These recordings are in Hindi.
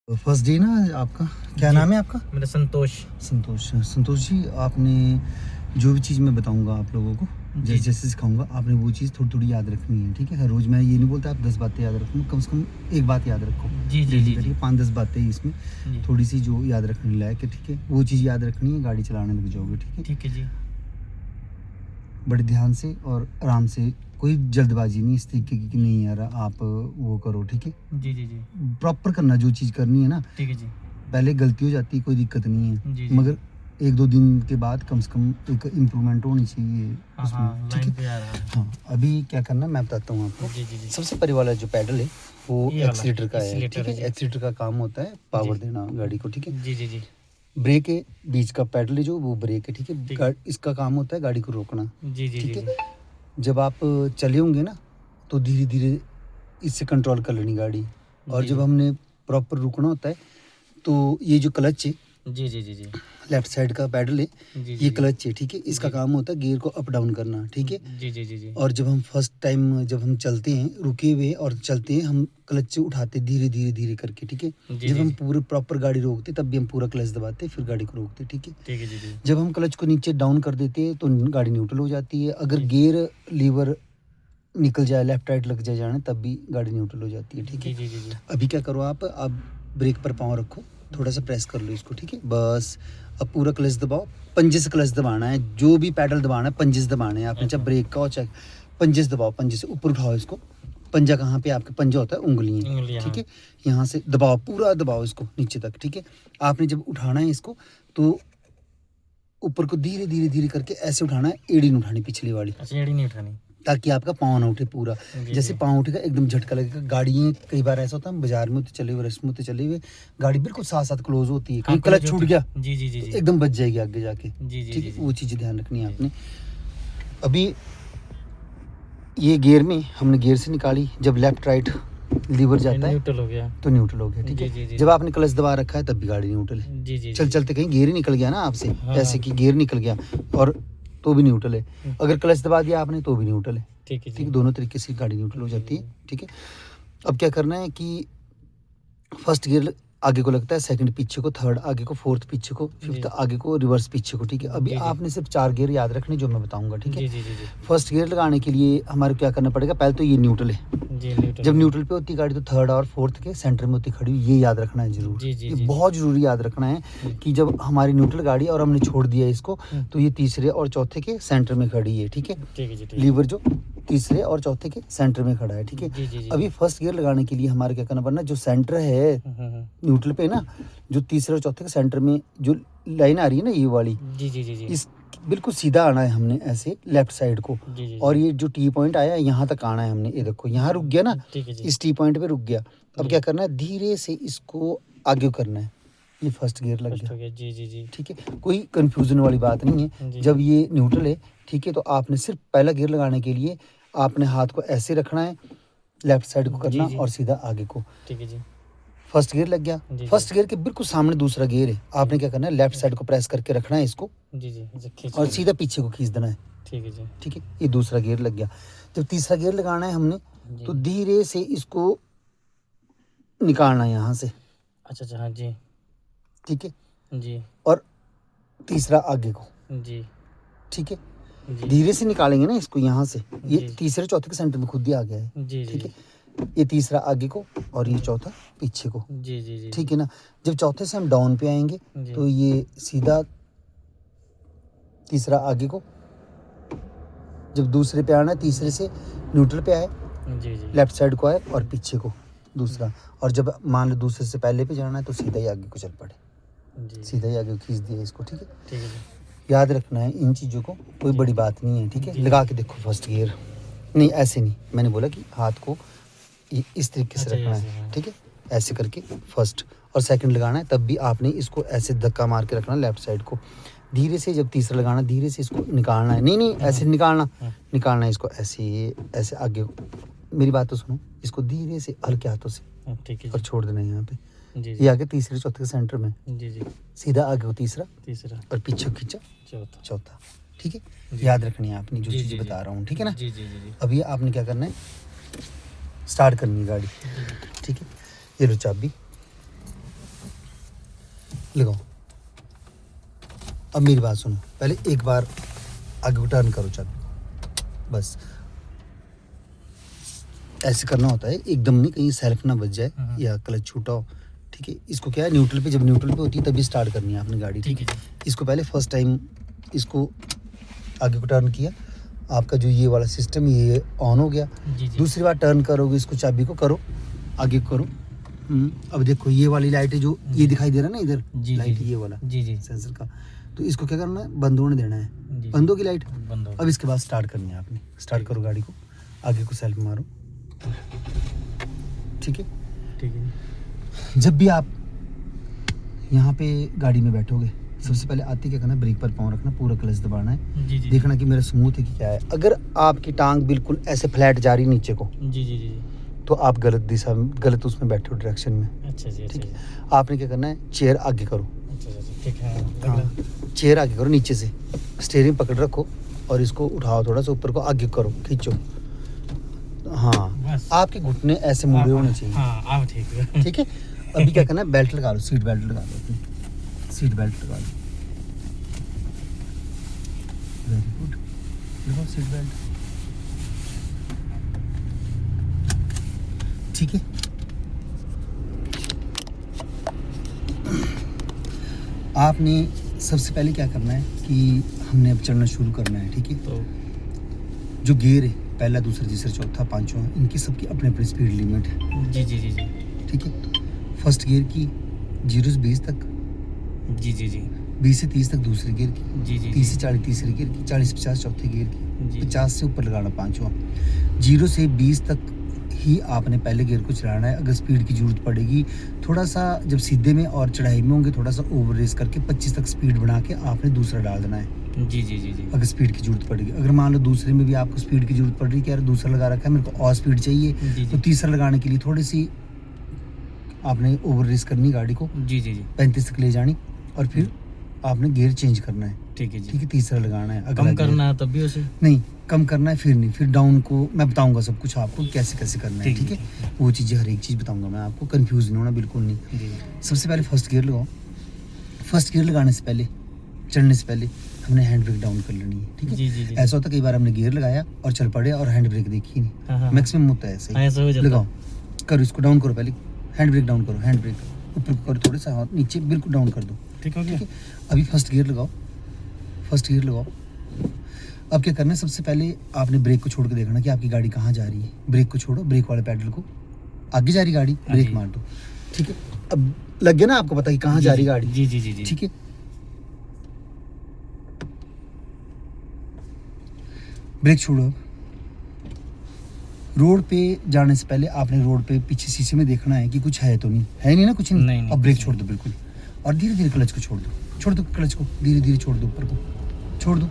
फर्स्ट डे ना आपका, क्या नाम है आपका? मेरा संतोष। संतोष जी, आपने जो भी चीज़ मैं बताऊंगा आप लोगों को, जैसे जैसे सिखाऊंगा आपने वो चीज़ थोड़ी थोड़ी याद रखनी है, ठीक है? हर रोज़ मैं ये नहीं बोलता आप 10 बातें याद रखो, कम से कम एक बात याद रखो। जी जी जी जी 5-10 बातें इसमें थोड़ी सी जो याद रखने लायक है, ठीक है? वो चीज़ याद रखनी है, गाड़ी चलाने लग जाओगे, ठीक है? ठीक है जी। बड़े ध्यान से और आराम से, कोई जल्दबाजी नहीं इस तरीके की कि नहीं यार आप वो करो, ठीक है? जी जी जी प्रॉपर करना जो चीज़ करनी है ना। ठीक है जी। पहले गलती हो जाती है, कोई दिक्कत नहीं है, जी जी मगर 1-2 दिन के बाद कम से कम एक इम्प्रूवमेंट होनी चाहिए हाँ उसमें, ठीक लाइन पे है? आ रहा है। हाँ, अभी क्या करना है मैं बताता हूँ आपको। जी जी जी सबसे पहले वाला जो पैडल है वो ये वाला, एक्सीलेटर का है, एक्सीलेटर ठीक है? है जी। एक्सीलेटर का काम होता है पावर जी। देना गाड़ी को, ठीक है? जी जी जी ब्रेक है, बीच का पैडल है जो वो ब्रेक है, ठीक है? ठीक है। इसका काम होता है गाड़ी को रोकना, जी जी जी ठीक जी है? जब आप चले होंगे ना तो धीरे-धीरे इससे कंट्रोल कर लेनी गाड़ी, और जी जब जी हमने प्रॉपर रुकना होता है तो ये जो क्लच है, जी जी जी जी लेफ्ट साइड का पैडल है, जी ये जी क्लच है, ठीक है? इसका जी। काम होता है गियर को अप डाउन करना, ठीक है? जी जी जी जी और जब हम फर्स्ट टाइम जब हम चलते हैं रुके हुए और चलते हैं, हम क्लच से उठाते धीरे धीरे धीरे करके, ठीक है? जी जब जी हम जी पूरे प्रॉपर गाड़ी रोकते तब भी हम पूरा क्लच दबाते फिर गाड़ी को रोकते, ठीक है? ठीक है जी जी जब हम क्लच को नीचे डाउन कर देते हैं तो गाड़ी न्यूट्रल हो जाती है। अगर जी गियर लीवर निकल जाए, लेफ्ट राइट लग जाए जाने, तब भी गाड़ी न्यूट्रल हो जाती है, ठीक जी है? जी जी जी अभी क्या करो आप, ब्रेक पर पाँव रखो, थोड़ा सा प्रेस कर लो इसको, ठीक है? बस अब पूरा क्लच दबाओ, पंजे से क्लच दबाना है, जो भी पैडल दबाना है पंजे से दबाना है आपने, चाहे ब्रेक का हो चाहे पंजे से दबाओ, पंजे से ऊपर उठाओ इसको। पंजा कहाँ पे आपके पंजा होता है, उंगलियाँ, उंगलियां ठीक हाँ। है? यहाँ से दबाओ, पूरा दबाओ इसको नीचे तक, ठीक है? आपने जब उठाना है इसको तो ऊपर को धीरे धीरे धीरे करके ऐसे उठाना है, एड़ी नहीं उठानी पिछली वाली, अच्छा एड़ी नहीं उठानी। ताकि आपका पाँव ना उठे पूरा। जी जैसे जी पाँव उठेगा एकदम झटका लगेगा। गाड़ियाँ कई बार ऐसा होता है, हम बाजार में होते चले हुए, रेस्ट में होते चले हुए, गाड़ी बिल्कुल साथ साथ क्लोज होती है, हाँ कहीं क्लोज क्लच छूट होती गया है। जी जी जी तो जी एकदम बच जाएगी आगे जाके, जी जी ठीक जी है? जी वो चीज़ें ध्यान रखनी है जी। आपने। अभी ये गियर में हमने गियर से निकाली, जब लेफ्ट राइट लीवर जाता है न्यूट्रल हो गया। तो न्यूट्रल हो गया, ठीक जी जी है? जी जब आपने क्लच दबा रखा है तब भी गाड़ी न्यूट्रल है। जी जी चल जी चलते कहीं गियर ही निकल गया ना आपसे, हाँ ऐसे हाँ कि गियर निकल गया और तो भी न्यूट्रल है। अगर क्लच दबा दिया आपने तो भी न्यूट्रल है, ठीक है ठीक जी है? दोनों तरीके से गाड़ी न्यूट्रल हो जी जाती है, जी ठीक है? अब क्या करना है कि फर्स्ट गियर आगे को लगता है, सेकंड पीछे को, थर्ड आगे को, फोर्थ पीछे को, जी फिफ्थ आगे को, रिवर्स पीछे को, ठीक है? अभी जी जी आपने सिर्फ 4 गियर याद रखने जो मैं बताऊंगा, ठीक है? जी जी जी जी फर्स्ट गियर लगाने के लिए हमारे क्या करना पड़ेगा, पहले तो ये न्यूट्रल है। जी न्यूट्रल जब हो न्यूट्रल पे होती है गाड़ी तो थर्ड और फोर्थ के सेंटर में होती खड़ी हुई, ये याद रखना है जरूर। जी जी ये जी बहुत जरूरी याद रखना है जी कि जब हमारी न्यूट्रल गाड़ी है और हमने छोड़ दिया इसको हम्म, तो ये तीसरे और चौथे के सेंटर में खड़ी है, ठीक है? ठीक है जी ठीक है। लीवर जो तीसरे और चौथे के सेंटर में खड़ा है, ठीक है? जी जी जी अभी फर्स्ट गियर लगाने के लिए हमारे क्या करना पड़ना, जो सेंटर है न्यूट्रल पे ना, जो तीसरे और चौथे के सेंटर में जो लाइन आ रही है ना, ये वाली, जी जी जी जी इस बिल्कुल सीधा आना है हमने ऐसे लेफ्ट साइड को, जी जी और जी ये जो टी पॉइंट आया है यहाँ तक आना है हमने, ये देखो यहाँ रुक गया ना, ठीक है जी इस टी पॉइंट पे रुक गया। अब जी। क्या करना है, धीरे से इसको आगे करना है। ये फर्स्ट गियर लग फर्स्ट गया, हो गया। जी जी जी ठीक है? कोई कंफ्यूजन वाली बात नहीं है। जी जब ये न्यूट्रल है, ठीक है, तो आपने सिर्फ पहला गियर लगाने के लिए आपने हाथ को ऐसे रखना है, लेफ्ट साइड को करना जी जी और सीधा आगे को। ठीक है जी फर्स्ट गियर लग गया। जी फर्स्ट गियर के बिल्कुल सामने दूसरा गियर है, आपने क्या करना है, लेफ्ट साइड को प्रेस करके रखना है इसको जी जी जी खींच और के। सीधा पीछे को खींच देना है, ठीक है जी ठीक है? ये दूसरा गियर लग गया। जब तीसरा गियर लगाना है हमने जी तो धीरे से इसको निकालना है यहाँ से, अच्छा अच्छा हाँ जी ठीक है? जी और तीसरा आगे को, जी ठीक है? जी धीरे से निकालेंगे ना इसको यहाँ से, ये जी तीसरे चौथे के सेंटर में खुद ही आ गया है, जी ठीक जी है? ये तीसरा आगे को और ये चौथा पीछे को, जी जी जी ठीक है ना? जब चौथे से हम डाउन पे आएंगे जी तो ये सीधा तीसरा आगे को, जब दूसरे पे आना है तीसरे से न्यूट्रल पे आए, जी जी लेफ्ट साइड को आए और पीछे को दूसरा, और जब मान लो दूसरे से पहले पे जाना है तो सीधा ही आगे को चल पड़े, जी सीधा ही आगे को खींच दिया इसको, ठीक है? ठीक है जी याद रखना है इन चीज़ों को, कोई जी। बड़ी बात नहीं है, ठीक है? जी। लगा के देखो फर्स्ट गियर, नहीं ऐसे नहीं, मैंने बोला कि हाथ को इस तरीके से अच्छा, रखना ऐसे, है, हाँ। ठीक है? ऐसे करके फर्स्ट और सेकंड लगाना है, तब भी आपने इसको ऐसे धक्का मार के रखना लेफ्ट साइड को। धीरे से जब तीसरा लगाना, धीरे से इसको निकालना है, नहीं ऐसे निकालना, निकालना है इसको ऐसे, ऐसे आगे। मेरी बात तो सुनो, इसको धीरे से हल्के हाथों से ठीक है और जी छोड़ देना है यहाँ पे, जी ये आगे तीसरे चौथे के सेंटर में, जी जी सीधा आगे को तीसरा तीसरा और पीछे को खींचा चौथा चौथा, ठीक है? जी। याद रखनी है आपने जो जी, चीज़ जी, बता जी। रहा हूँ, ठीक है ना? जी जी जी जी अभी आपने क्या करना है, स्टार्ट करनी है गाड़ी, ठीक है? ये लो चाबी, लगाओ। अब मेरी बात सुनो, पहले एक बार आगे को टर्न करो चाबी, बस ऐसे करना होता है, एकदम नहीं, कहीं सेल्फ ना बच जाए या क्लच छूटा हो। ठीक है, इसको क्या है, न्यूट्रल पे, जब न्यूट्रल पे होती है तभी स्टार्ट करनी है आपने गाड़ी। ठीक है जी। इसको पहले फर्स्ट टाइम इसको आगे को टर्न किया, आपका जो ये वाला सिस्टम ये ऑन हो गया। जी जी। दूसरी बार टर्न करोगे इसको, चाबी को करो, आगे करो। अब देखो ये वाली लाइट है जो ये दिखाई दे रहा है ना इधर, जी लाइट जी ये वाला जी जी सेंसर का, तो इसको क्या करना है, बंद होने देना है, जी। बंद होगी लाइट। बंद हो अब इसके बाद स्टार्ट करनी है आपने, स्टार्ट करो गाड़ी को, आगे को सेल्फ मारो। ठीक है, ठीक है। जब भी आप यहाँ पे गाड़ी में बैठोगे, सबसे पहले आते क्या करना, ब्रेक पर पाँव रखना, पूरा क्लच दबाना है, जी जी। देखना कि मेरा स्मूथ है कि क्या है। अगर आपकी टांग बिल्कुल ऐसे फ्लैट जा रही नीचे को, जी जी जी। तो आप गलत दिशा में, गलत उसमें बैठे हो, डायरेक्शन में। अच्छा जी। अच्छा ठीक जी। है, आपने क्या करना है, चेयर आगे करो। अच्छा अच्छा ठीक है। लग हाँ, रहा। चेयर आगे करो, नीचे से स्टीयरिंग पकड़ रखो और इसको उठाओ, थोड़ा सा ऊपर को आगे करो, खींचो। हाँ, बस। आपके घुटने ऐसे मुड़े होने चाहिए। हाँ अब ठीक है। ठीक है, अभी क्या करना है, बेल्ट लगा लो, सीट बेल्ट लगा लो अपनी, सीट बेल्ट लगा लो। वेरी गुड, लगाओ सीट बेल्ट। ठीक है, आपने सबसे पहले क्या करना है कि हमने अब चढ़ना शुरू करना है। ठीक है, तो जो गियर है, पहला दूसरा तीसरा चौथा पांचवा, इनकी सबकी अपनी अपनी स्पीड लिमिट है। जी जी जी जी। ठीक है, फर्स्ट गियर की 0 से 20 तक, जी जी जी 20 से 30 तक दूसरे गियर की, जी जी। 30 से 40 तीसरे गियर की, 40 से 50 चौथे गियर की, जी। 50 से ऊपर लगाना पांचवा। 0 से 20 तक ही आपने पहले गियर को चलाना है। अगर स्पीड की जरूरत पड़ेगी, थोड़ा सा जब सीधे में और चढ़ाई में होंगे, थोड़ा सा ओवर रेस करके 25 तक स्पीड बना के आपने दूसरा डाल देना है, जी जी जी जी। अगर स्पीड की जरूरत पड़ेगी। अगर मान लो दूसरे में भी आपको स्पीड की जरूरत पड़ रही है कि यार दूसरा लगा रखा है, मेरे को और स्पीड चाहिए, जी तो जी तीसरा लगाने के लिए थोड़ी सी आपने ओवर रेस करनी गाड़ी को, जी जी जी। 35 तक ले जानी, और फिर आपने गियर चेंज करना है। ठीक है जी। ठीक है, तीसरा लगाना है, अगला कम गियर। करना है तब भी उसे। नहीं, कम करना है फिर नहीं, फिर डाउन को मैं बताऊंगा सब कुछ आपको कैसे कैसे करना है। ठीक है, वो चीज़ें हर एक चीज़ बताऊंगा मैं आपको, कंफ्यूज नहीं होना बिल्कुल नहीं। जी सबसे पहले फर्स्ट गियर लगाओ। फर्स्ट गियर लगाने से पहले, चढ़ने से पहले हमने हैंड ब्रेक डाउन कर लेनी है। ठीक है, जी जी जी। ऐसा होता है कई बार हमने गियर लगाया और चल पड़े और हैंड ब्रेक देखी हाँ, हाँ, नहीं, मैक्सिमम होता है ऐसे हाँ, ही। ऐसा हो जाता है। लगाओ, करो इसको डाउन करो, पहले हैंड ब्रेक डाउन करो, हैंड ब्रेक ऊपर करो, थोड़ा सा हाथ नीचे बिल्कुल डाउन कर दो। ठीक हो गया। ठीक है, अभी फर्स्ट गियर लगाओ, फर्स्ट गियर लगाओ। अब क्या करना है, सबसे पहले आपने ब्रेक को छोड़ के देखना कि आपकी गाड़ी कहाँ जा रही है। ब्रेक को छोड़ो, ब्रेक वाले पैडल को, आगे जा रही गाड़ी, हाँ ब्रेक जी। मार दो। ठीक है, अब लग गया ना आपको पता कि कहाँ जी, जा रही जी, गाड़ी। जी जी जी जी। ठीक है, ब्रेक छोड़ो। अब रोड पे जाने से पहले आपने रोड पे पीछे शीशे में देखना है कि कुछ है तो नहीं, है नहीं ना कुछ नहीं, नहीं, अब ब्रेक कुछ छोड़ दो बिल्कुल, और धीरे धीरे क्लच को छोड़ दो, छोड़ दो क्लच को, धीरे धीरे छोड़ दो, ऊपर को छोड़ दो।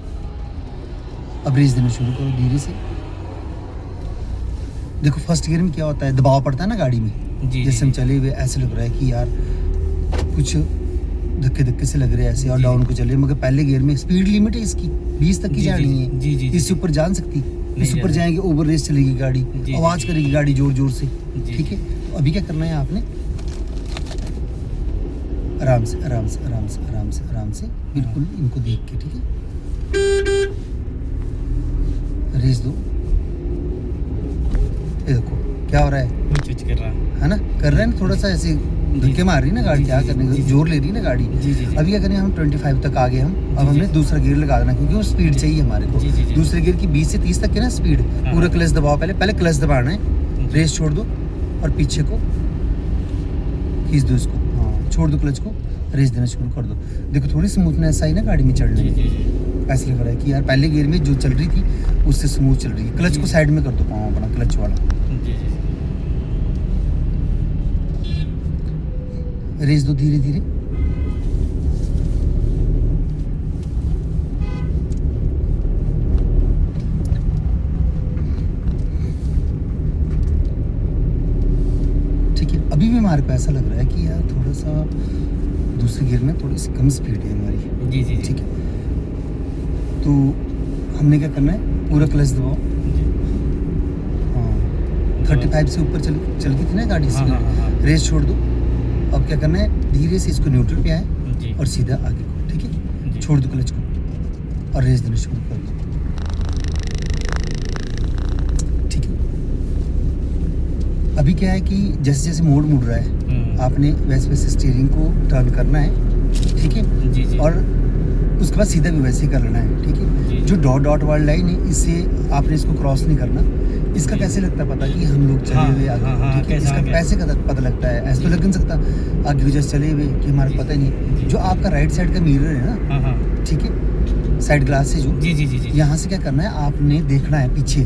अब रेस देना शुरू करो धीरे से। देखो फर्स्ट गियर में क्या होता है, दबाव पड़ता है ना गाड़ी में, जी, जैसे जी, हम जी। चले हुए ऐसे लग रहा है कि यार कुछ धक्के धक्के से लग रहे हैं ऐसे, और जी, डाउन जी। को चले, मगर पहले गियर में स्पीड लिमिट है इसकी 20 तक की जी, जी, जानी है। जी, जी, जी, इससे जी। ऊपर जान सकती, इससे ऊपर जा जाएंगे ओवर रेस चलेगी गाड़ी, जी, आवाज जी। करेगी गाड़ी जोर जोर से। जी, ठीक है, तो अभी क्या करना है आपने, आराम से आराम से आराम से आराम से आराम से बिल्कुल इनको देख के। ठीक है, रेस दो। ये देखो क्या हो रहा है कुछ कर रहा है। ना, कर रहे हैं ना, थोड़ा सा ऐसे धक्के मार रही है ना गाड़ी, क्या जी, करने जी, का, जी। जोर ले रही है ना गाड़ी। जी जी जी। अभी क्या करें, हम 25 तक आ गए हम, अब जी, हमने जी। दूसरा गियर लगा देना, क्योंकि वो स्पीड जी। चाहिए हमारे को। जी, जी, जी। दूसरे गियर की 20 से 30 तक है ना स्पीड, हाँ। पूरा क्लच दबाओ, पहले पहले क्लच दबाना है, रेस छोड़ दो और पीछे को खींच दो इसको, हाँ छोड़ दो क्लच को, रेस देना शुरू कर दो। देखो थोड़ी स्मूथनेस आई ना गाड़ी में चढ़ने जी में, जी जी। ऐसा लग रहा है कि यार पहले गियर में जो चल रही थी उससे स्मूथ चल रही है। क्लच जी। को साइड में कर दो, पाँव अपना क्लच वाला, जी जी जी। रेस दो धीरे धीरे। ठीक है, अभी भी हमारे को ऐसा लग रहा है कि यार थोड़ा सा दूसरे गियर में थोड़ी सी कम स्पीड है हमारी। जी जी जी। ठीक है, तो हमने क्या करना है, पूरा क्लच दबाओ। हाँ, 35 से ऊपर चल गई थी ना गाड़ी हाँ, हाँ, हाँ, स्पीड, हाँ। रेस छोड़ दो। अब क्या करना है, धीरे से इसको न्यूट्रल पे आए, जी। और सीधा आगे को, ठीक है। जी। छोड़ दो क्लच को और रेस देना शुरू कर दो, ठीक है। अभी क्या है कि जैसे जैसे मोड़ मुड़ रहा है आपने वैसे वैसे स्टीयरिंग को टर्न करना है, ठीक है। जी जी। और उसके बाद सीधा भी वैसे ही कर लेना है, ठीक है। जी। जो डॉट डॉट वाली लाइन है इससे आपने इसको क्रॉस नहीं करना। इसका जी। कैसे लगता पता कि हम लोग चले हुए आगे, हाँ, ठीक है। कैसा इसका आगे? पैसे का पता लगता है, ऐसे तो लग नहीं सकता आगे वजह से चले हुए कि हमारा जी। पता ही नहीं। जी। जो आपका राइट साइड का मिरर है ना, हाँ हाँ। ठीक है, साइड ग्लास से जो, जी जी जी जी। यहाँ से क्या करना है आपने देखना है पीछे,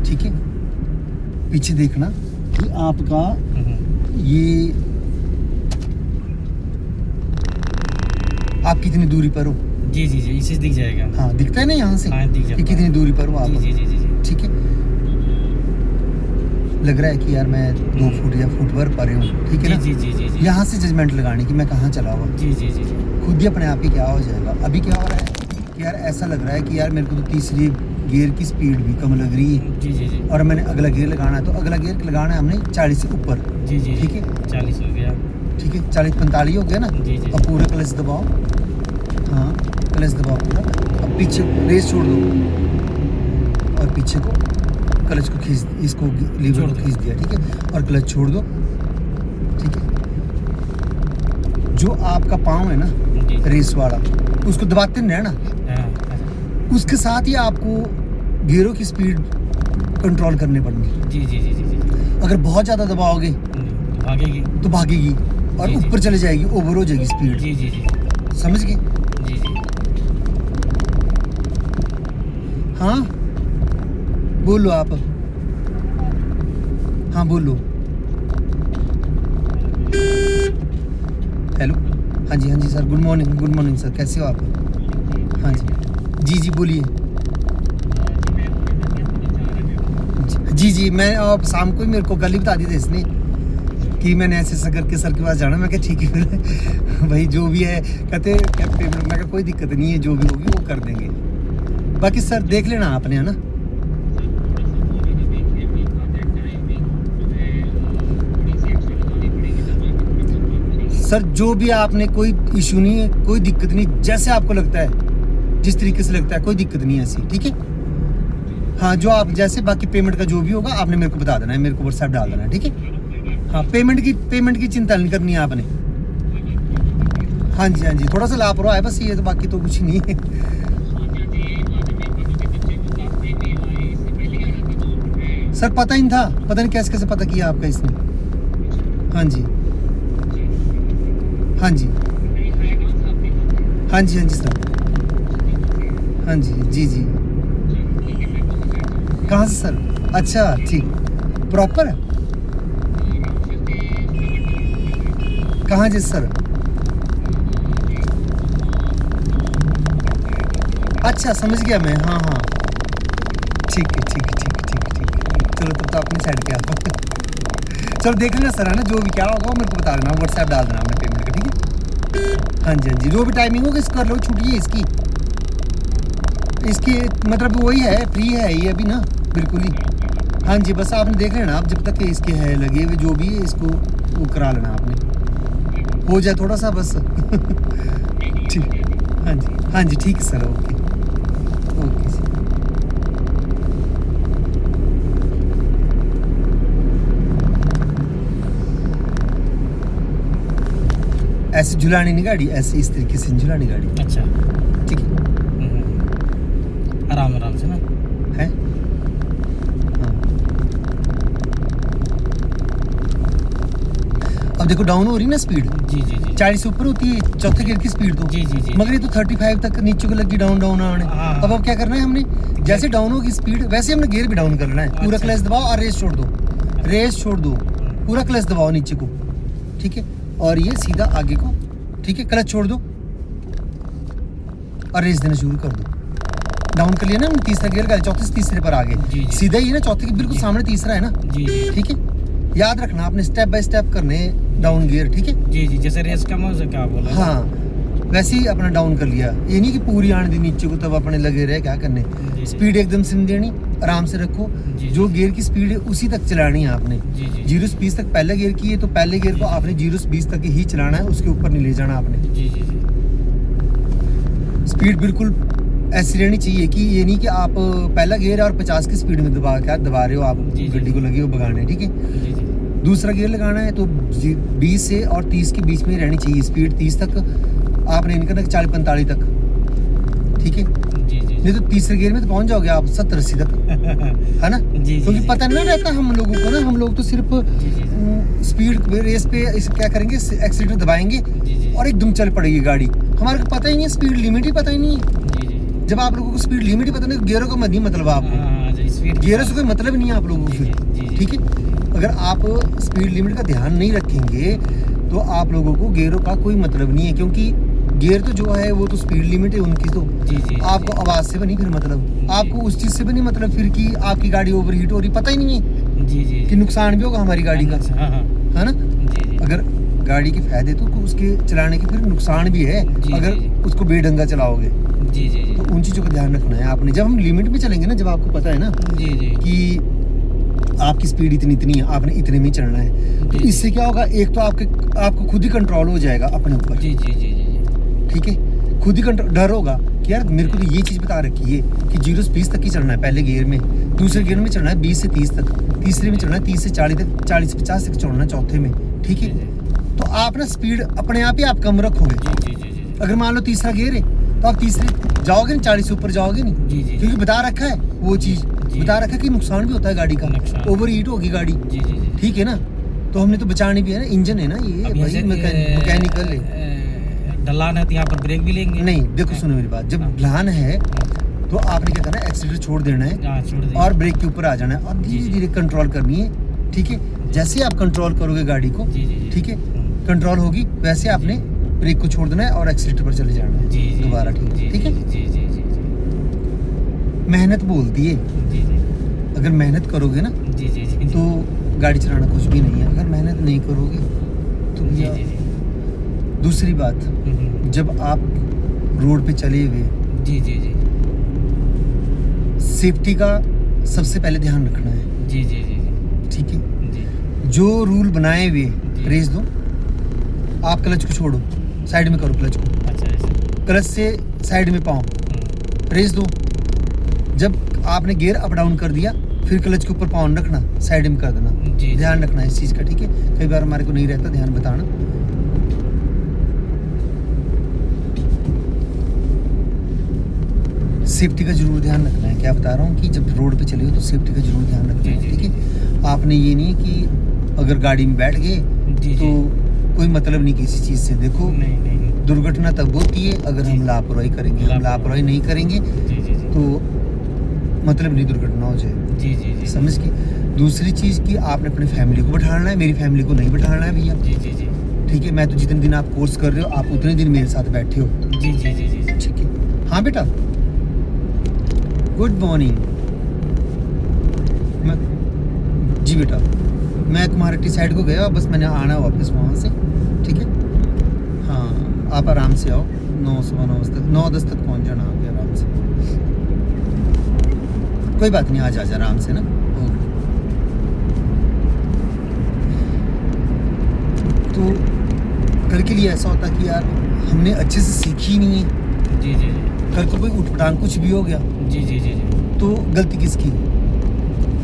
ठीक है। पीछे देखना कि आपका ये आप कितनी दूरी पर हो। जी जी जी, इसे दिख जाएगा। हाँ दिखता है ना यहाँ से हाँ, दिख कि जाता कितनी है। दूरी पर हो आप, जी जी जी जी जी। ठीक है। लग रहा है कि यार मैं 2 फुट या फुट पर परे हूँ, ठीक है ना। जी जी जी जी। यहाँ से जजमेंट लगानी कि मैं कहाँ चला हुआ, जी जी जी जी। खुद ही अपने आप ही क्या हो जाएगा। अभी क्या हो रहा है कि यार ऐसा लग रहा है कि यार मेरे को तो तीसरी गियर की स्पीड भी कम लग रही है जी जी जी। और मैंने अगला गियर लगाना है, तो अगला गियर लगाना है हमने 40 से ऊपर, जी जी। ठीक है। 40 हो गया। ठीक है, 40-45 हो गया ना। जी जी। अब पूरा क्लच दबाओ, हाँ क्लच दबाओ पूरा। अब पीछे रेस छोड़ दो और पीछे को क्लच को खींच, इसको लीवर को खींच दिया, ठीक है। और क्लच छोड़ दो, ठीक है। जो आपका पाँव है ना जी। रेस वाला, उसको दबाते नहीं रहना, हाँ, उसके साथ ही आपको गियरों की स्पीड कंट्रोल करनी पड़ेगी। जी जी जी जी जी। अगर बहुत ज़्यादा दबाओगे भागेगी। तो भागेगी और जी, जी। ऊपर चले जाएगी, ओवर हो जाएगी स्पीड, जी जी जी समझ गए। जी जी। हाँ बोलो आप, हाँ बोलो। हेलो, हाँ जी सर, गुड मॉर्निंग सर, कैसे हो आप? हाँ जी जी बोलिए। जी मैं आप शाम को ही मेरे को कल ही बता दी थी इसने कि मैंने ऐसे करके सर के पास जाना। मैं कहा ठीक है फिर भाई जो भी है कहते पेमेंट, मैं कहा कोई दिक्कत नहीं है, जो भी होगी वो कर देंगे। बाकी सर देख लेना आपने, है ना। सर जो भी आपने, कोई इशू नहीं है, कोई दिक्कत नहीं, जैसे आपको लगता है, जिस तरीके से लगता है, कोई दिक्कत नहीं है ऐसी, ठीक है। हाँ जो आप जैसे, बाकी पेमेंट का जो भी होगा आपने मेरे को बता देना है, मेरे को व्हाट्सएप डाल देना है, ठीक है। हाँ पेमेंट की चिंता नहीं करनी है आपने। हाँ जी थोड़ा सा लापरवाह है बस ये, तो बाकी तो कुछ नहीं है। सर पता ही नहीं था, पता नहीं कैसे पता किया आपका इसने। हाँ जी सर, हाँ जी कहाँ से सर? अच्छा ठीक, प्रॉपर कहाँ जी सर? अच्छा समझ गया मैं, हाँ ठीक है। चलो तब तो अपनी साइड पे आता हूँ। चलो देख लेना सर, है ना, जो भी क्या होगा वो मेरे को बता देना, व्हाट्सएप डाल देना आपने पेमेंट का, ठीक है। हाँ जी जो भी टाइमिंग होगी इसको कर लो, छुट्टी है इसकी मतलब वही है, फ्री है ये अभी ना, बिल्कुल ही। हाँ जी बस आपने देख लेना, आप जब तक इसके है लगे हुए जो भी है, इसको वो करा लेना आपने, हो जाए थोड़ा सा बस। ठीक, हाँ जी ठीक है सर, ओके सर। ऐसे झुलानी नहीं गाड़ी, ऐसे इस तरीके से झुलानी गाड़ी। अच्छा ठीक है, आराम से ना है। हाँ। अब देखो डाउन हो रही ना स्पीड, जी 40 से ऊपर होती है चौथे गियर की स्पीड तो, जी मगर ये तो 35 तक नीचे को लगी डाउन आने। हाँ। अब क्या करना है हमने, जैसे डाउन होगी स्पीड वैसे हमने गियर भी डाउन करना है। पूरा अच्छा। क्लच दबाओ और रेस छोड़ दो, पूरा क्लच दबाओ नीचे को, ठीक है। और ये सीधा आगे को, ठीक है, क्लच छोड़ दो और रेस देना शुरू कर दो। डाउन कर लिया ना हमने, तीसरा गियर का, चौथे से तीसरे पर आ गए, सीधा ही ना, चौथे के बिल्कुल सामने तीसरा है ना, ठीक है। याद रखना आपने स्टेप बाय स्टेप करने डाउन गियर, ठीक है। जी जैसे रेस का मौज क्या बोला। हाँ वैसे ही अपना डाउन कर लिया। ये नहीं कि पूरी आने दी नीचे को तब अपने लगे रहे क्या करने। जी, स्पीड एकदम से नहीं देनी, आराम से रखो। जी, जो गियर की स्पीड है उसी तक चलानी है आपने। जी, जी। 0 से 20 तक पहले गियर की है तो पहले गियर को आपने 0 से 20 तक ही चलाना है, उसके ऊपर नहीं ले जाना आपने। जी, जी, जी। स्पीड बिल्कुल ऐसी रहनी चाहिए कि ये नहीं कि आप पहला गियर और 50 की स्पीड में दबा रहे हो आप, जी, जी, गड्डी को लगी हो भगाने, ठीक है। जी, जी। दूसरा गियर लगाना है तो 20 से और 30 के बीच में रहनी चाहिए स्पीड। 30 तक आपने नहीं करना, 40-45 तक, ठीक है। जी, जी। नहीं तो तीसरे गियर में तो पहुंच जाओगे आप 70-80 तक, है ना। जी, जी, क्योंकि जी। पता नहीं रहता हम लोगों को ना, हम लोग तो सिर्फ जी, जी। स्पीड रेस पे इस क्या करेंगे, एक्सीलेटर दबाएंगे जी, जी। और एकदम चल पड़ेगी गाड़ी। हमारे को पता ही नहीं है, स्पीड लिमिट ही पता ही नहीं है। जी, जी। जब आप लोगों को स्पीड लिमिट ही पता नहीं, गियरों का नहीं मतलब आपको, हाँ, जी, स्पीड गियरों से कोई मतलब नहीं है आप लोगों को जी, फिर, जी, जी, ठीक है। अगर आप स्पीड लिमिट का ध्यान नहीं रखेंगे तो आप लोगों को गियरों का कोई मतलब नहीं है, क्योंकि गियर तो जो है वो तो स्पीड लिमिट है उनकी, तो जी, जी। आपको आवाज से भी नहीं फिर मतलब, आपको उस चीज से भी नहीं मतलब फिर कि आपकी गाड़ी ओवर हीट हो रही, पता ही नहीं है जी, जी। कि नुकसान भी होगा हमारी गाड़ी का, हाँ, हाँ। है ना। जी, जी। अगर गाड़ी के फायदे तो उसके चलाने के फिर नुकसान भी है जी, अगर जी, जी। उसको बेढंगा चलाओगे। जी, जी, जी। तो उन चीज़ों का ध्यान रखना है आपने। जब हम लिमिट में चलेंगे ना, जब आपको पता है ना जी, जी। कि आपकी स्पीड इतनी है, आपने इतने में ही चलना है, तो जी। इससे क्या होगा, एक तो आपको खुद ही कंट्रोल हो जाएगा अपने ऊपर, जी, जी, जी, जी। ठीक है। खुद ही कंट्रोल, डर होगा कि यार मेरे को तो ये चीज़ बता रखी है कि 0 से 20 तक ही चलना है पहले गियर में, दूसरे गियर में चलना है 20 से 30 तक, तीसरे में चलना है 30 से 40 तक, 40 से 50 तक चलना है चौथे में, ठीक है। तो आप ना स्पीड अपने आप ही आप कम रखोगे। जी, जी, जी, जी। अगर मान लो तीसरा गियर है तो आप तीसरे जाओगे नहीं, 40 से ऊपर जाओगे नहीं, जी, जी। क्योंकि बता रखा है वो चीज़, जी। बता रखा है कि नुकसान भी होता है गाड़ी का, नुकसान। ओवर हीट होगी गाड़ी, जी, जी, जी। ठीक है ना। तो हमने तो बचानी भी है ना, इंजन है ना ये अब भाई, जैसे, मैकेनिकल है। ढलान है तो यहाँ पर ब्रेक भी लेंगे। नहीं देखो सुनो मेरी बात, जब ढलान है तो आपने क्या करना है, एक्सीलेटर छोड़ देना है हाँ, छोड़ दीजिए। और ब्रेक के ऊपर आ जाना है और जी, धीरे जी। धीरे कंट्रोल करनी है, ठीक है। जैसे आप कंट्रोल करोगे गाड़ी को, जी, जी, जी। ठीक है, कंट्रोल होगी, वैसे आपने ब्रेक को छोड़ देना है और एक्सीलेटर पर चले जाना है जी, जी, दोबारा, जी, जी, ठीक है। जी, जी, जी, जी। मेहनत बोलती है, जी, जी। अगर मेहनत करोगे ना जी, जी, जी। तो गाड़ी चलाना कुछ भी नहीं है, अगर मेहनत नहीं करोगे तो जी, भैया। जी, जी। दूसरी बात, जब आप रोड पे चले हुए, जी, जी, जी। सेफ्टी का सबसे पहले ध्यान रखना है, जी, जी, जी, जी। ठीक है। जी। जो रूल बनाए हुए जी। रेस दो, आप क्लच को छोड़ो, साइड में करो क्लच को, अच्छा ऐसे। क्लच से साइड में पाओ, रेस दो। जब आपने गियर अप डाउन कर दिया फिर क्लच के ऊपर पाँव रखना, साइड में कर देना, जी। ध्यान रखना है इस चीज़ का, ठीक है। कई बार हमारे को नहीं रहता ध्यान, बताना। सेफ्टी का जरूर ध्यान रखना है, क्या बता रहा हूँ कि जब रोड पे चले हो तो सेफ्टी का जरूर ध्यान रखना है, जी, ठीक है। आपने ये नहीं कि अगर गाड़ी में बैठ गए जी, तो जी। कोई मतलब नहीं किसी चीज़ से। देखो नहीं, नहीं। दुर्घटना तब होती है अगर जी। हम लापरवाही करेंगे, हम लापरवाही नहीं करेंगे जी, जी, जी। तो मतलब नहीं दुर्घटना हो जाए, जी, जी, जी। समझ के। दूसरी चीज़ कि आपने अपनी फैमिली को बैठाना है, मेरी फैमिली को नहीं बैठाना है भैया, जी, जी, जी। ठीक है। मैं तो जितने दिन आप कोर्स कर रहे हो आप उतने दिन मेरे साथ बैठे हो, जी, जी, जी, जी। ठीक है। हाँ बेटा, गुड मॉर्निंग। जी बेटा, मैं कुमारहट्टी साइड को गया, बस मैंने आना है वापस वहाँ से, ठीक है। हाँ आप आराम से आओ, 9:15 तक, 9:10 तक पहुँच जाना आगे आराम से, कोई बात नहीं, आज आ जा आराम से ना। तो कल के लिए ऐसा होता कि यार हमने अच्छे से सीखी नहीं है, जी, जी, जी। कल को कोई उठपटांग कुछ भी हो गया जी, जी, जी, जी। तो गलती किसकी?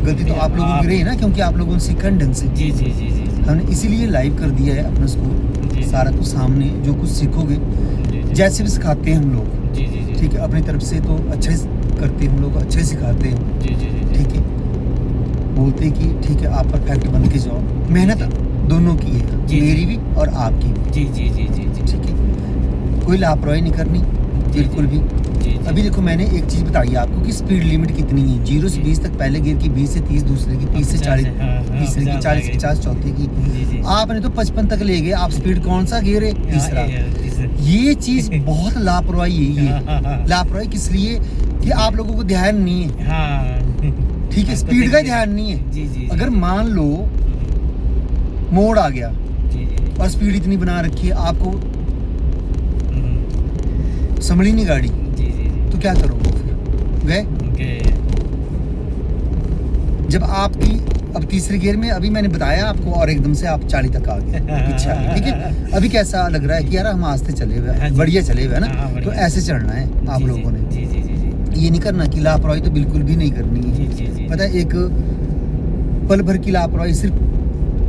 गलती तो आप लोगों की रही है ना, क्योंकि आप लोगों ने सीखा नहीं ढंग से। जी, जी, जी, जी, जी। हमने इसीलिए लाइव कर दिया है अपना स्कूल, जी। सारा कुछ सामने, जो कुछ सीखोगे जी, जी। जैसे भी सिखाते हैं हम लोग, जी, जी, जी। ठीक है। अपनी तरफ से तो अच्छा ही करते हैं हम लोग, अच्छा ही सिखाते हैं, जी, जी, जी, जी। ठीक है। बोलते हैं कि ठीक है आप परफेक्ट बन के जाओ, मेहनत दोनों की है, जी। मेरी भी और आपकी भी, जी, जी, जी, जी, जी। ठीक है। कोई लापरवाही नहीं करनी बिल्कुल भी। जी, जी। अभी देखो मैंने एक चीज़ बताई है आपको कि स्पीड लिमिट कितनी है, 0 से 20 तक पहले गियर की, 20 से 30 दूसरे की, 30 से 40 तीसरे की, 40 से 50 चौथे की। जी, जी। आपने तो 55 तक ले गए, आप स्पीड कौन सा गियर है? तीसरा। ये चीज़ बहुत लापरवाही है ये। लापरवाही किस लिए कि आप लोगों को ध्यान नहीं है, हाँ। ठीक है, स्पीड का ध्यान नहीं है। जी, जी। अगर मान लो मोड़ आ गया जी, जी। और स्पीड इतनी बना रखी है, आपको संभली नहीं गाड़ी, जी जी जी तो क्या करोगे फिर? गए। ओके जब आपकी अब तीसरे गियर में, अभी मैंने बताया आपको, और एकदम से आप 40 तक आ गए, पीछे आ गए, ठीक है। अभी कैसा लग रहा है कि यार हम आस्ते चले हुए हाँ हैं, जी। बढ़िया चले हुए हैं हाँ, ना, तो बढ़िया। ऐसे चलना है आप जी, लोगों ने। जी जी जी जी ये नहीं करना कि लापरवाही तो बिल्कुल भी नहीं करनी जी है। जी जी पता है, एक पल भर की लापरवाही, सिर्फ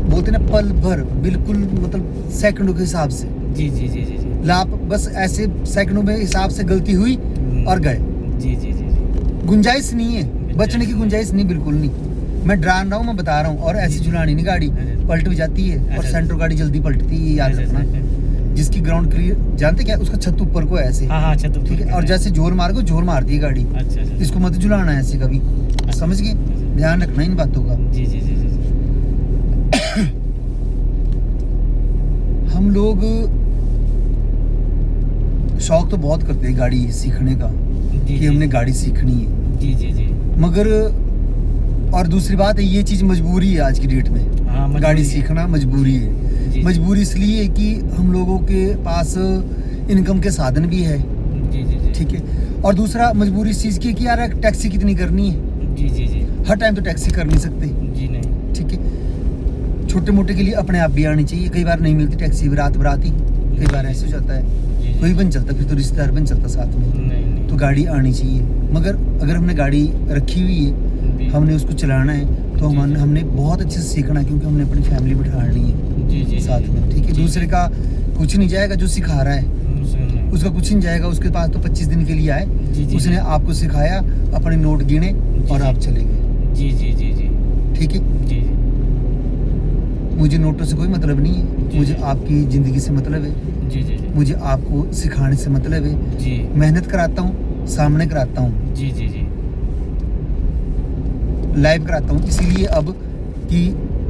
बोलते ना पल भर, बिल्कुल मतलब सेकंडों के हिसाब से जी जी जी जी जी लाप, बस ऐसे सेकंडों में हिसाब से गलती हुई और गए। जी जी जी जी गुंजाइश नहीं है, बचने की गुंजाइश नहीं, बिल्कुल नहीं। मैं डरान रहा हूँ, मैं बता रहा हूँ। और ऐसी झुलानी नहीं गाड़ी, पलट भी जाती है, और अच्छा। सेंट्रो गाड़ी जल्दी पलटती है, याद अच्छा, रखना। अच्छा। जिसकी ग्राउंड क्लियर, जानते क्या, उसका छत ऊपर को है ऐसे, हाँ हाँ अच्छा तो ठीक है। और जैसे जोर मार को जोर मारती है गाड़ी, अच्छा अच्छा इसको मत झुलाना है ऐसे कभी, समझ गए? ध्यान रखना इन बातों का। जी जी जी जी हम लोग शौक तो बहुत करते हैं गाड़ी सीखने का, जी कि हमने गाड़ी सीखनी है, जी जी जी मगर और दूसरी बात है, ये चीज़ मजबूरी है आज की डेट में। हाँ मजबूरी गाड़ी है। सीखना मजबूरी है। जी। मजबूरी इसलिए है कि हम लोगों के पास इनकम के साधन भी है, जी जी जी ठीक है। और दूसरा मजबूरी इस चीज़ की है कि यार टैक्सी कितनी करनी है, जी जी जी हर टाइम तो टैक्सी कर नहीं सकते, जी नहीं ठीक है। छोटे मोटे के लिए अपने आप भी आनी चाहिए। कई बार नहीं मिलती टैक्सी भी, रात बराती, कई बार ऐसे हो जाता है, जी जी कोई बन चलता, फिर तो रिश्तेदार बन चलता साथ में, नहीं नहीं तो गाड़ी आनी चाहिए। मगर अगर हमने गाड़ी रखी हुई है, जी। हमने उसको चलाना है, तो जी, जी। हमने बहुत अच्छे से सीखना है, क्योंकि हमने अपनी फैमिली बिठानी है जी जी साथ में, ठीक है। जी, दूसरे का कुछ नहीं जाएगा, जो सिखा रहा है जी। उसका कुछ नहीं जाएगा। उसके पास तो 25 दिन के लिए आए, जी, जी, उसने जी। आपको सिखाया, अपने नोट गिने और जी। आप चले गए, जी जी जी जी ठीक है। जी मुझे नोटों से कोई मतलब नहीं है, जी, मुझे जी। आपकी ज़िंदगी से मतलब है, जी जी जी मुझे आपको सिखाने से मतलब है। जी मेहनत कराता हूँ, सामने कराता हूँ, जी जी जी लाइव कराता हूँ, इसीलिए अब कि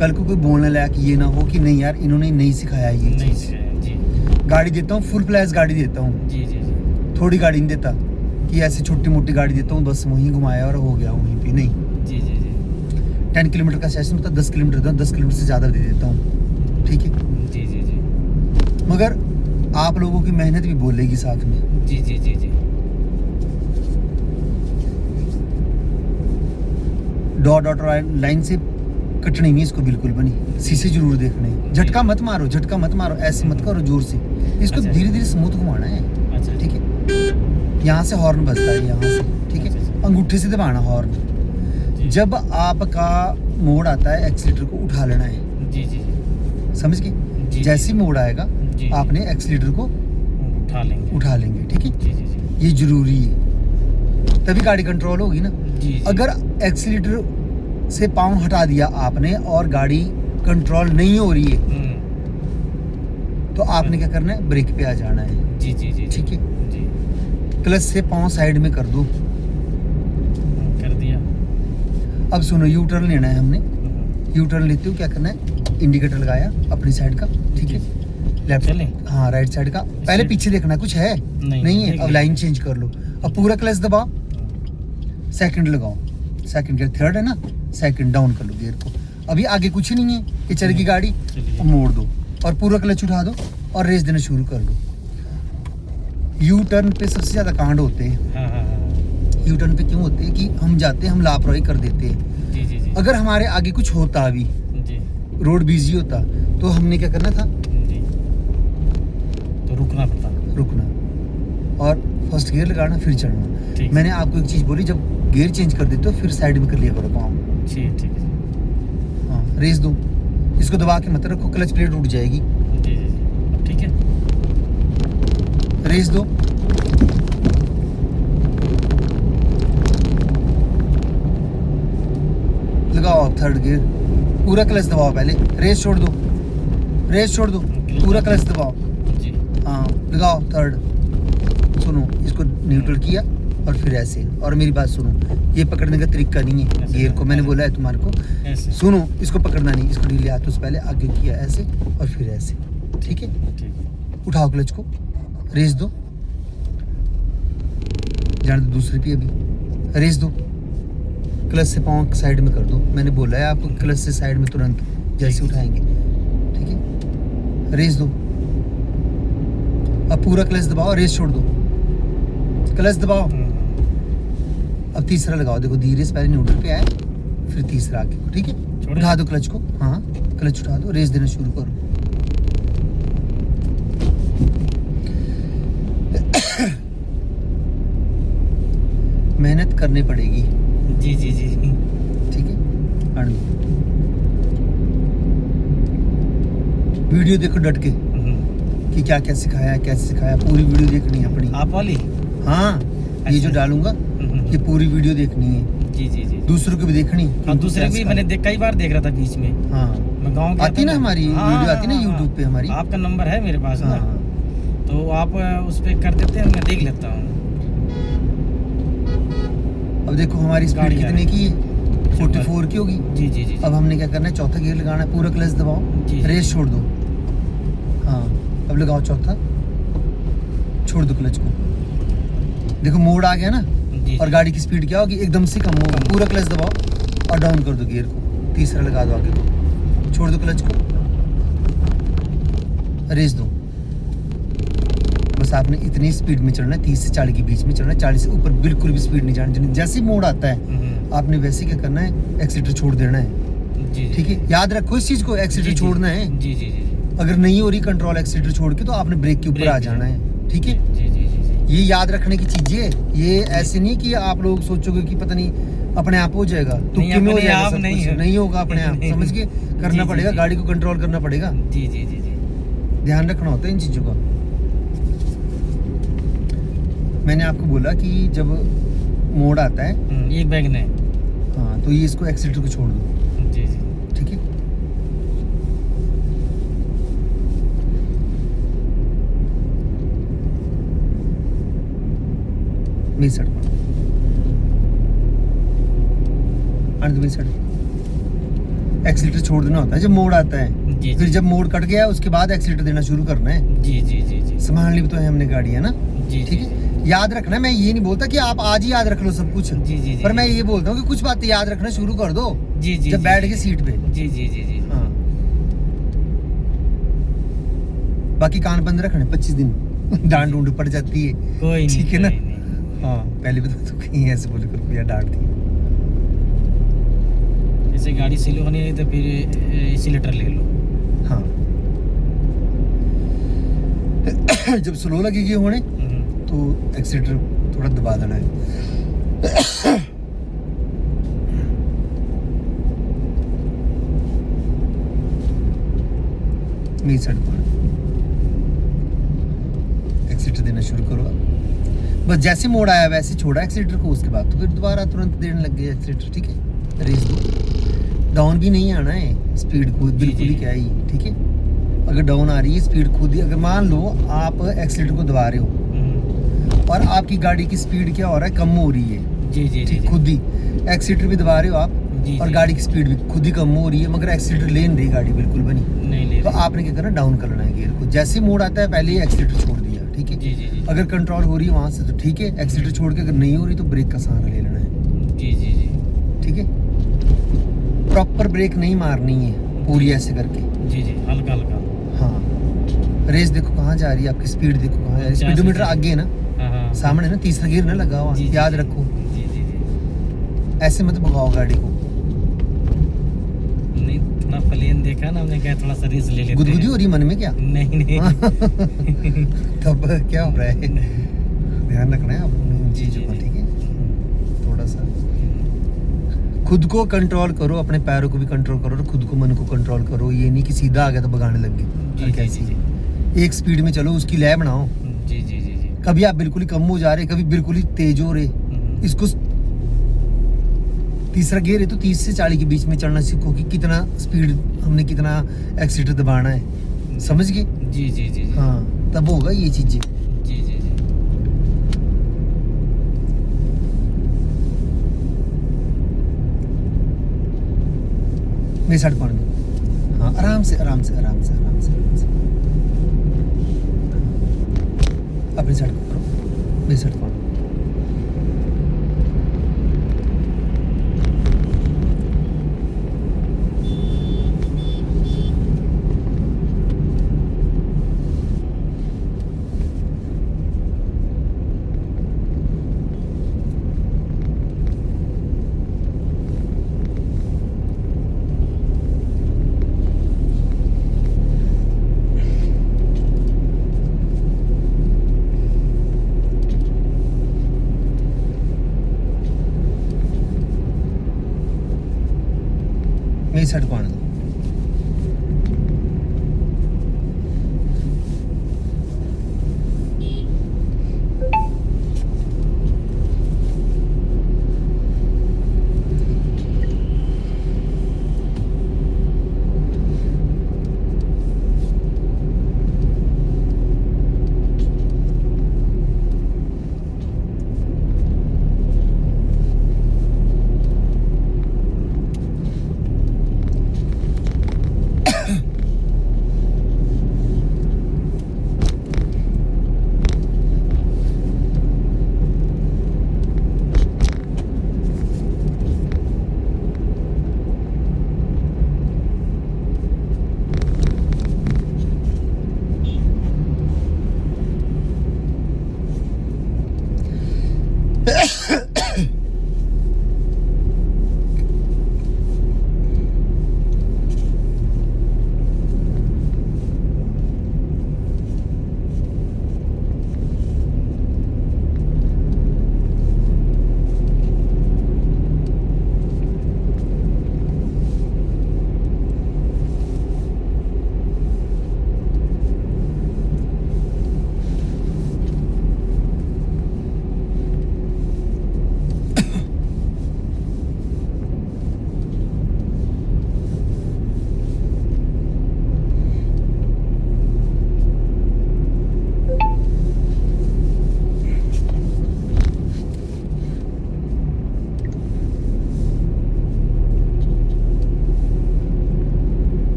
कल को कोई बोलने लायक ये ना हो कि नहीं यार इन्होंने नहीं सिखाया ये नहीं चीज़। जी गाड़ी देता हूँ, फुल फ्लैश गाड़ी देता हूँ, जी जी जी थोड़ी गाड़ी नहीं देता कि ऐसी छोटी मोटी गाड़ी देता हूँ, बस वहीं घुमाया और हो गया वहीं पे, नहीं। जी जी जी 10 किलोमीटर का सेशन होता है, 10 किलोमीटर देता हूँ, 10 किलोमीटर से ज़्यादा दे देता हूँ, ठीक है। जी जी जी मगर आप लोगों की मेहनत भी बोलेगी साथ में। जी जी जी जी डॉट डॉट लाइन से कटनी नहीं इसको बिल्कुल बनी, शीशे जरूर देखने। झटका मत मारो, झटका मत मारो, ऐसे मत करो जोर से, इसको अच्छा। धीरे धीरे स्मूथ घुमाना है, अच्छा ठीक है। यहाँ से हॉर्न बजता है, यहाँ से, ठीक अच्छा, है। अच्छा। अंगूठे से दबाना हॉर्न। जी जब आपका मोड़ आता है, एक्सीलेटर को उठा लेना है, जी जी जी समझ गए? जी। जैसे ही मोड़ आएगा, जी। आपने एक्सीलेटर को उठा लेंगे ठीक है। जी जी जी ये जरूरी है, तभी गाड़ी कंट्रोल होगी ना। जी जी। अगर एक्सीलेटर से पाँव हटा दिया आपने और गाड़ी कंट्रोल नहीं हो रही है, तो आपने क्या करना है, ब्रेक पे आ जाना है, जी जी जी ठीक है। जी क्लच से पाँव साइड में कर दो। कर दिया अब सुनो, यू टर्न लेना है हमने। यू टर्न लेते हो क्या करना है, इंडिकेटर लगाया अपनी साइड का, ठीक है। लेफ्ट, चलें? हाँ राइट साइड का, पहले पीछे देखना है, कुछ है नहीं है। देख अब लिया। लाइन चेंज कर लो, अब पूरा क्लच दबाओ, सेकंड लगाओ, सेकंड गियर थर्ड है ना, सेकंड डाउन कर लो गियर को। अभी आगे कुछ नहीं है, ये चल गई गाड़ी, चलिए। मोड़ दो और पूरा क्लच उठा दो और रेस देना शुरू कर दो। यू टर्न पे सबसे ज़्यादा कांड होते हैं। हाँ हाँ हाँ यू टर्न पे क्यों होते हैं कि हम जाते हैं, हम लापरवाही कर देते हैं। जी जी जी अगर हमारे आगे कुछ होता भी, जी रोड बिजी होता, तो हमने क्या करना था, जी तो रुकना पड़ता रुकना और फर्स्ट गियर लगाना, फिर चढ़ना। ठीक। मैंने आपको एक चीज़ बोली, जब गियर चेंज कर देते हो फिर साइड में कर लिया करो पाँव। ठीक है जी हाँ, रेस दो, इसको दबा के मत रखो, क्लच प्लेट उठ जाएगी। जी जी जी अब ठीक है रेस दो, लगाओ आप थर्ड गियर, पूरा क्लच दबाओ, पहले रेस छोड़ दो, रेस छोड़ दो, पूरा क्लच दबाओ। जी हाँ लगाओ थर्ड। सुनो, इसको न्यूट्रल किया और फिर ऐसे। और मेरी बात सुनो, ये पकड़ने का तरीका नहीं है ऐसे, गियर को, मैंने ऐसे। बोला है तुम्हारे को, ऐसे सुनो, इसको पकड़ना नहीं, इसको ढीले हाथों से पहले आगे किया ऐसे और फिर ऐसे, ठीक है। ठीक उठाओ क्लच को, रेस दो, जाने दो दूसरे पे, अभी रेस दो, क्लच से पाँव साइड में कर दो। मैंने बोला है आपको, क्लच से साइड में तुरंत जैसे उठाएंगे, ठीक है। रेस दो, अब पूरा क्लच दबाओ, रेस छोड़ दो, क्लच दबाओ, अब तीसरा लगाओ, देखो धीरे से पहले न्यूट्रल पे आए, फिर तीसरा आगे को, ठीक है। छोड़े? उठा दो क्लच को, हाँ क्लच उठा दो, रेस देना शुरू करो। मेहनत करनी पड़ेगी, जी जी जी ठीक है। आने दो। वीडियो देखो डट के कि क्या क्या सिखाया, कैसे सिखाया, पूरी वीडियो देखनी है अपनी। आप वाली? हाँ, ये जो डालूंगा ये पूरी वीडियो देखनी है, जी जी जी। दूसरों की भी देखनी। हाँ, दूसरे भी मैंने कई बार देख रहा था बीच में। हाँ, मैं गाँव गया आती था ना हमारी वीडियो, आती ना यूट्यूब पे हमारी। आपका नंबर है मेरे पास ना, हाँ, तो आप उस पे कर देते हैं, मैं देख लेता हूँ। अब देखो हमारी स्पीड गाड़ी आ कितने रही की है, 44 की होगी। जी जी जी अब हमने क्या करना है, चौथा गियर लगाना है, पूरा क्लच दबाओ, जी। रेस छोड़ दो। हाँ, अब लगाओ चौथा, छोड़ दो क्लच को। देखो मोड़ आ गया ना, जी और गाड़ी की स्पीड क्या होगी, एकदम से कम होगी। पूरा क्लच दबाओ और डाउन कर दो गियर को, तीसरा लगा दो आगे को, छोड़ दो क्लच को, रेस दो। बस आपने इतनी स्पीड में चलना है, 30 से 40 के बीच में चलना है, 40 से ऊपर बिल्कुल भी स्पीड नहीं जानी। जैसे ही मोड़ आता है आपने वैसे क्या करना है, एक्सीटर छोड़ देना है, जी ठीक है। याद रखो इस चीज को, एक्सीटर छोड़ना है। जी जी जी। अगर नहीं हो रही कंट्रोल एक्सीटर छोड़ के, तो आपने ब्रेक के ऊपर ब्रेक आ पे जाना है, ठीक है। जी जी जी। ये याद रखने की चीजें है, ये ऐसे नहीं कि आप लोग सोचोगे कि पता नहीं अपने आप हो जाएगा, तुक्के में हो अपने जाएगा आप सब नहीं कुछ। है। नहीं होगा अपने आप, नहीं। समझ के करना जी, पड़ेगा, जी। गाड़ी को कंट्रोल करना पड़ेगा, जी जी जी जी। ध्यान रखना होता है इन चीजों का। मैंने आपको बोला कि जब मोड़ आता है, एक बैग ने। हाँ, तो ये इसको एक्सीटर को छोड़ दो, जी जी। ठीक है। मेरी साइड पर मेरी साइड, एक्सीटर छोड़ देना होता है जब मोड़ आता है। जी फिर जी जब मोड़ कट गया उसके बाद एक्सीटर देना शुरू करना है। जी जी जी जी। संभाल ली तो है हमने गाड़ी, है ना, जी ठीक है। याद रखना, मैं ये नहीं बोलता कि आप आज ही याद रख लो सब कुछ, जी जी जी। पर मैं ये बोलता हूँ कि कुछ बातें याद रखना शुरू कर दो जी जी। जब बैठ के सीट पे। जी जी जी जी। हाँ, बाकी कान बंद रखने 25 दिन डांट ढूंढ पड़ जाती है, कोई नहीं, ठीक है ना। कोई नहीं। हाँ, पहले भी तो कहीं ऐसे बोले कर या डांट दी। जैसे गाड़ी सील होनी है तो फिर एसीलेटर ले लो। हाँ जब स्लो लगेगी होने तो एक्सीटर थोड़ा दबा देना है। मेरी साइड पर एक्सीटर देना शुरू करो। बस जैसे मोड़ आया वैसे छोड़ा एक्सीटर को, उसके बाद तो फिर दोबारा तुरंत देने लग गए एक्सीटर, ठीक है। रेस दो, डाउन भी नहीं आना है, स्पीड खुद बिल्कुल ही क्या ही, ठीक है। अगर डाउन आ रही है स्पीड खुद ही, अगर मान लो आप एक्सीटर को दबा रहे हो और आपकी गाड़ी की स्पीड क्या हो रहा है, कम हो रही है, जी जी ठीक, जी। खुद ही एक्सीटर भी दबा रहे हो आप, जी, और जी। गाड़ी की स्पीड भी खुद ही कम हो रही है, मगर एक्सीटर ले नहीं रही गाड़ी बिल्कुल बनी। नहीं ले तो रही। आपने क्या करना, डाउन कर लेना है गियर को। जैसे ही मोड़ आता है पहले ही एक्सीटर छोड़ दिया, ठीक है। जी जी जी। अगर कंट्रोल हो रही है वहां से तो ठीक है, एक्सीटर छोड़ के अगर नहीं हो रही तो ब्रेक का सहारा ले लेना है, जी जी जी। ठीक है। प्रॉपर ब्रेक नहीं मारनी है पूरी ऐसे करके। जी जी, हल्का हल्का। हाँ, रेस देखो कहाँ जा रही है, आपकी स्पीड देखो कहाँ जा रही है, स्पीडोमीटर आगे है ना, हाँ हाँ। सामने ना, तीसरा गियर ना लगा हुआ, जी, जी, याद जी। रखो। जी जी जी। ऐसे मत भगाओ गाड़ी को। नहीं, थोड़ा प्लेन देखा ना, हमने कहा थोड़ा सा रेस ले लेते गुदगुदी हैं। हो रही है मन में क्या? नहीं नहीं। तब क्या हो रहा है, ध्यान रखना है अपनी इन जी, चीजों जी, का, जी। ठीक है। थोड़ा सा खुद को कंट्रोल करो, अपने पैरों को भी कंट्रोल करो और खुद को, मन को कंट्रोल करो। ये नहीं कि सीधा आ गया तो भगाने लग गए, जी और जी कैसी जी जी। एक स्पीड में चलो, उसकी लय बनाओ। जी जी जी जी। कभी आप बिल्कुल ही कम हो जा रहे, कभी बिल्कुल ही तेज हो रहे। इसको तीसरा गियर है तो 30 से 40 के बीच में चढ़ना सीखो कि कितना स्पीड हमने, कितना एक्सीटर दबाना है, समझ गए। जी जी जी जी। हाँ, तब होगा ये चीजें। जी जी जी। मेरे साइड पॉइंट में, हाँ, आराम से आराम से आराम से आराम से आराम से अपनी साइड को करो, मेरी साइड पॉइंट। मेरी साइड को आने दो।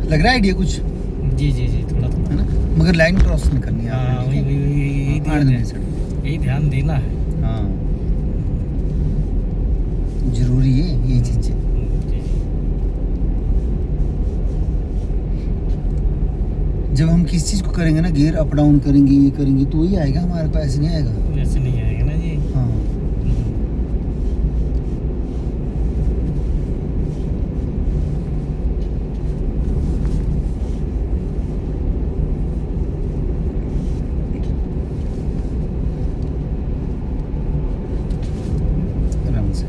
लग रहा है आइडिया कुछ, जी जी जी, थोड़ा थोड़ा है ना, मगर लाइन क्रॉस नहीं करनी है हाँ आपने, वही ठीक वही है? आने दो वही मेरी साइड। यही ध्यान देना है। हाँ जरूरी है ये चीज़ें। जी जी जब हम किसी चीज़ को करेंगे ना, गियर अप डाउन करेंगे, ये करेंगे, तो वही आएगा हमारे पास, ऐसे नहीं आएगा। ऐसे नहीं आएगा ना जी। हाँ आराम से।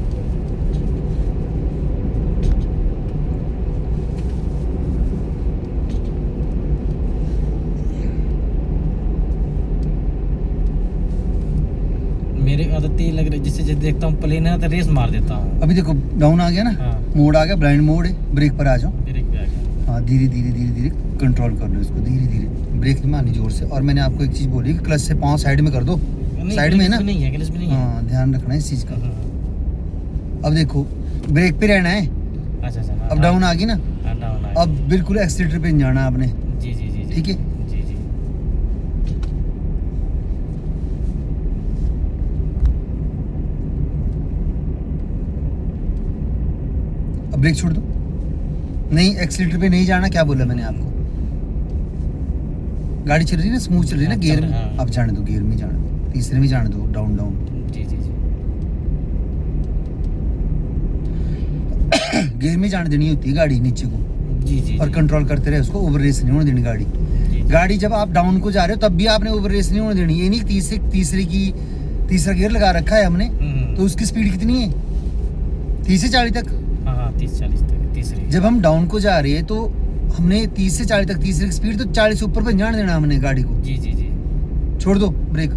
मेरे आदत ये लग रही है, जिससे जब देखता हूँ प्लेन है तो रेस मार देता हूँ। अभी देखो डाउन आ गया ना, हाँ मोड आ गया, ब्लाइंड मोड है, ब्रेक पर आ जाओ। ब्रेक पे आ गया। हाँ धीरे धीरे धीरे धीरे कंट्रोल कर लो इसको, धीरे धीरे, ब्रेक नहीं मारनी जोर से। और मैंने आपको एक चीज़ बोली कि क्लच से पाँव साइड में कर दो, नहीं, साइड में है ना, क्लच नहीं है, क्लच में नहीं है। हाँ ध्यान रखना है इस चीज़ का। हाँ, अब देखो ब्रेक पे रहना है, अच्छा अच्छा हाँ, अब डाउन आ गई ना, हाँ, डाउन आ गया। अब बिल्कुल एक्सीलेटर पे नहीं जाना आपने, जी जी जी जी, ठीक है? जी जी अब ब्रेक छोड़ दो, नहीं एक्सीलेटर पे नहीं जाना, क्या बोला मैंने आपको? गाड़ी चल रही है ना, स्मूथ चल रही है ना, हाँ, गियर चल में, रहा है, हाँ। अब जाने दो, गियर में जाने दो, तीसरे में जाने दो, डाउन डाउन। जी जी जी गियर में जाने देनी होती है गाड़ी नीचे को, जी जी और जी, कंट्रोल करते रहे उसको, ओवर रेस नहीं होने देनी गाड़ी। जी, जी। गाड़ी जब आप डाउन को जा रहे हो तब भी आपने ओवर रेस नहीं होने देनी। ये नहीं तीसरा गियर लगा रखा है हमने, तो उसकी स्पीड कितनी है, 30 से 40 तक। हाँ हाँ 30-40 तक तीसरी। जब हम डाउन को जा रहे हैं तो हमने 30 से 40 तक, तीसरी की स्पीड तो 40 से ऊपर पे जाने देना हमने गाड़ी को। जी जी जी, छोड़ दो ब्रेक,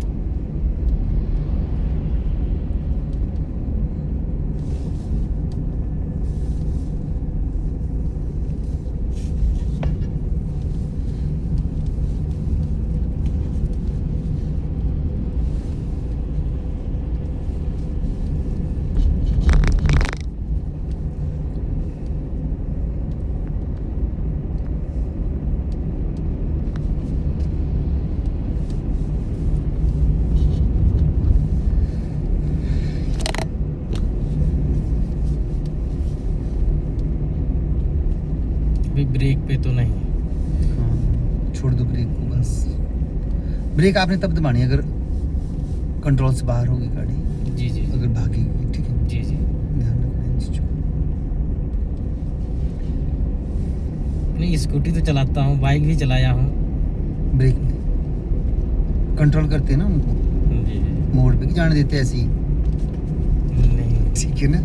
ब्रेक पे तो नहीं। हाँ, छोड़ दो ब्रेक को बस। ब्रेक आपने तब दबानी है अगर कंट्रोल से बाहर होगी गाड़ी, जी जी अगर भागेगी, ठीक है। जी जी। ध्यान रखना इन चीज़ों को। नहीं, स्कूटी तो चलाता हूँ, बाइक भी चलाया हूँ। ब्रेक में कंट्रोल करते हैं ना उनको, जी जी। मोड़ पे कि जाने देते ऐसे ही, नहीं, ठीक है ना।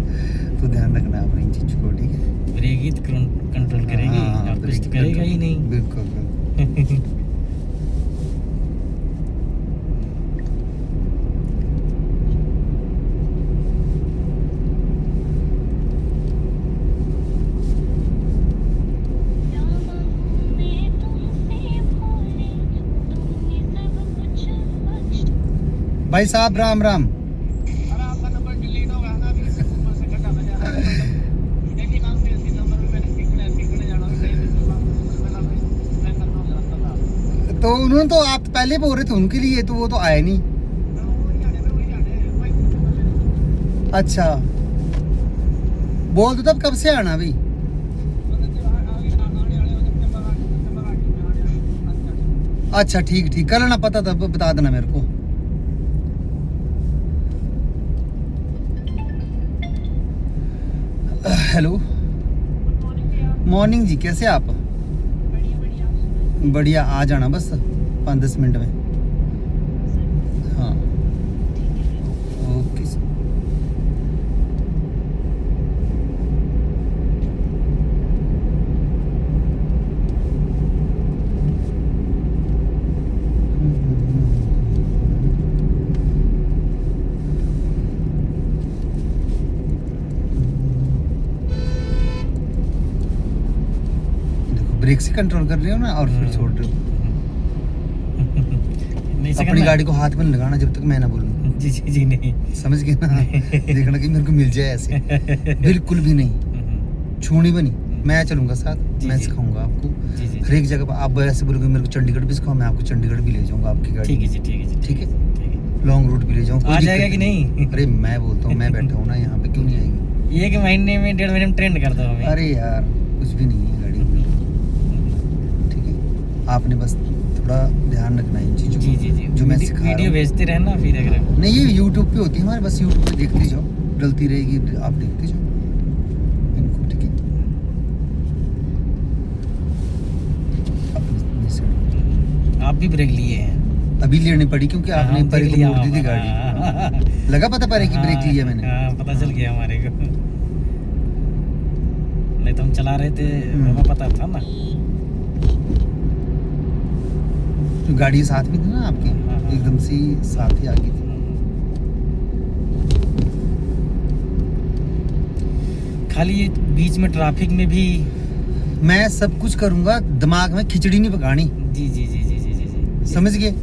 तो ध्यान रखना अपनी इन चीज़ों को, ठीक है। ब्रेक ही तो कंट्रोल करेगी, हाँ, और कुछ ब्रेक तो करेगा ही नहीं। बिल्कुल बिल्कुल। भाई साहब राम राम। अरे आपका नंबर डिलीट हो गया ना अभी, ऊपर से कटा ना जा रहा है। एक ही नाम से इसी नंबर पे मैंने सीखने जाना है, कहीं भी मैं करना हो जाता था। तो उन्होंने तो आप पहले बोल रहे थे उनके लिए, तो वो तो आए नहीं। वही जाने अच्छा, बोल दो तब कब से आना अभी। अच्छा ठीक ठीक, कल ना पता तब बता देना मेरे को। हेलो, मॉर्निंग जी, कैसे आप? बढ़िया, आ जाना बस 5-10 मिनट में। हाँ ओके सर। ब्रेक से कंट्रोल कर रहे हो ना और फिर छोड़ रहे हो। नहीं अपनी गाड़ी को हाथ में नहीं लगाना जब तक मैं ना बोलूं, जी जी जी। नहीं, समझ गए ना। देखना कि मेरे को मिल जाए ऐसे, बिल्कुल भी नहीं छूनी भी नहीं। मैं चलूंगा साथ, जी, मैं जी। सिखाऊंगा आपको जी जी हर एक जगह पर। आप ऐसे बोलोगे मेरे को चंडीगढ़ भी सिखाओ, मैं आपको चंडीगढ़ भी ले जाऊंगा आपकी गाड़ी। ठीक है जी, ठीक है जी, ठीक है, ठीक है। लॉन्ग रूट भी ले जाऊंगा, कोई आ दिक्कत जाएगा कि नहीं? अरे मैं बोलता हूँ, मैं बैठा हूँ ना यहाँ पे, क्यों नहीं आएगी। 1 महीने में 1.5 महीने में ट्रेंड कर दो हमें। अरे यार कुछ भी नहीं है गाड़ी में, ठीक है। आपने बस थोड़ा ध्यान रखना है इन चीज़ों जी को, जी जी। जो मैं सिखा रहा वीडियो हूँ। भेजते रहना फिर अगर नहीं, ये यूट्यूब पे होती है हमारे, बस यूट्यूब पे देखते जाओ, डलती रहेगी, आप देखते जाओ इनको, ठीक है। अपनी से- आप भी ब्रेक लिए हैं। अभी लेनी पड़ी क्योंकि आपने हाँ, परे देख को लिया मोड़ दी थी हमारा। गाड़ी। लगा पता परे की ब्रेक लिया मैंने। हाँ, पता चल गया हमारे को। नहीं तो हम चला रहे थे, हमें पता था ना। तो गाड़ी साथ में थी ना आपकी, हाँ, हाँ। एकदम से साथ ही आ गई थी। खाली ये बीच में ट्रैफिक में भी। मैं सब कुछ करूंगा, दिमाग में खिचड़ी नहीं पकानी, जी जी जी जी जी जी जी। समझ गए।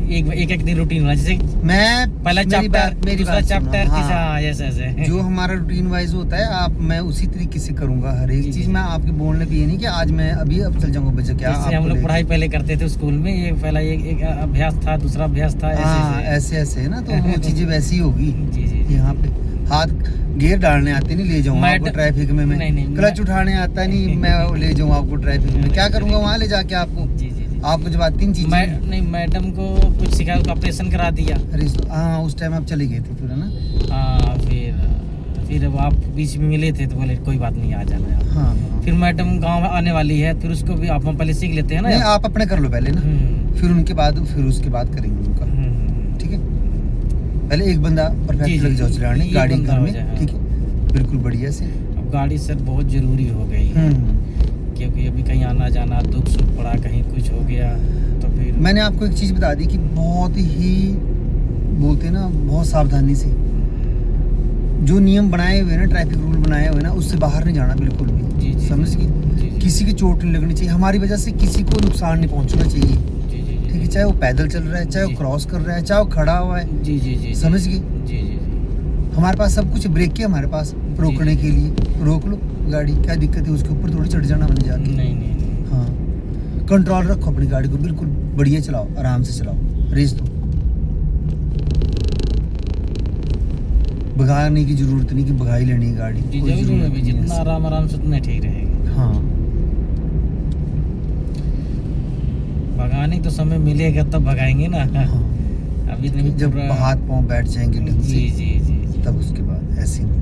एक दिन रूटीन होना, जैसे मैं पहला मेरी चैप्टर, मेरी दूसरा बात सुनो, चैप्टर, हाँ। तीसरा, ऐसे ऐसे। जो हमारा रूटीन वाइज होता है, आप मैं उसी तरीके से करूंगा हर जी, एक जी, चीज। जी। मैं आपके बोलने पे ये नहीं कि आज मैं अभी अब चल जाऊंगा बच्चा, क्या जैसे हम आपको लोग लेके- पढ़ाई पहले करते थे स्कूल में, ये पहला एक अभ्यास था, दूसरा अभ्यास था, हाँ ऐसे ऐसे है ना, तो वो चीजें वैसी ही होगी। जी जी जी। यहाँ पे हाथ गियर डालने आते नहीं, ले जाऊंगा आपको ट्रैफिक में मैं। नहीं, क्लच उठाने आता नहीं, मैं ले जाऊंगा आपको ट्रैफिक में। क्या करूंगा वहाँ ले जाके आपको? जी जी जी। आपको जब आती 3 चीजें। नहीं, मैडम को कुछ सिखाया, उसका ऑपरेशन करा दिया। अरे हाँ, उस टाइम आप चले गए थे फिर, है ना। हाँ, फिर अब आप बीच में मिले थे तो बोले कोई बात नहीं, आ जाना यार। हाँ हाँ। फिर मैडम गांव आने वाली है, फिर उसको भी आप हम पहले सीख लेते हैं ना नहीं, यार। आप अपने कर लो पहले ना, फिर उनके बाद, फिर उसके बाद करेंगे उनका, ठीक है। पहले एक बंदा जी, परफेक्ट जी, लग जाओ जी, चलाने एक गाड़ी बंदा घर हो में, जाए, हाँ। ठीक है, बिल्कुल बढ़िया से। अब गाड़ी सर बहुत ज़रूरी हो गई है, क्योंकि अभी कहीं आना जाना, दुख सुख पड़ा, कहीं कुछ हो गया तो फिर। मैंने आपको एक चीज़ बता दी कि बहुत ही बोलते हैं ना, बहुत सावधानी से जो नियम बनाए हुए ना, ट्रैफिक रूल बनाए हुए ना, उससे बाहर नहीं जाना बिल्कुल जी, भी, जी, समझ जी, गए। किसी की चोट नहीं लगनी चाहिए, हमारी वजह से किसी को नुकसान नहीं पहुंचना चाहिए, जी जी ठीक है। चाहे वो पैदल चल रहा है, चाहे वो जी। क्रॉस कर रहा है, चाहे वो खड़ा हुआ है, जी जी जी। समझ गए। जी जी जी। हमारे पास सब कुछ, ब्रेक किया हमारे पास रोकने के लिए, रोक लो गाड़ी, क्या दिक्कत है? उसके ऊपर थोड़ी चढ़ जाना मैंने जाके। नहीं नहीं नहीं। हाँ, कंट्रोल रखो अपनी गाड़ी को, बिल्कुल बढ़िया चलाओ, आराम से चलाओ, रेस दो। भगाने की जरूरत नहीं कि भगाई लेनी है गाड़ी, जी कोई जरूर जरूरत है, नहीं है जितना ऐसे। आराम से उतना ठीक रहेगा। हाँ, भगाने तो समय मिलेगा तब भगाएंगे ना। अभी नहीं जब पूरा- हाथ पाँव बैठ जाएंगे ढंग से जी जी जी जी। तब उसके बाद ऐसे नहीं।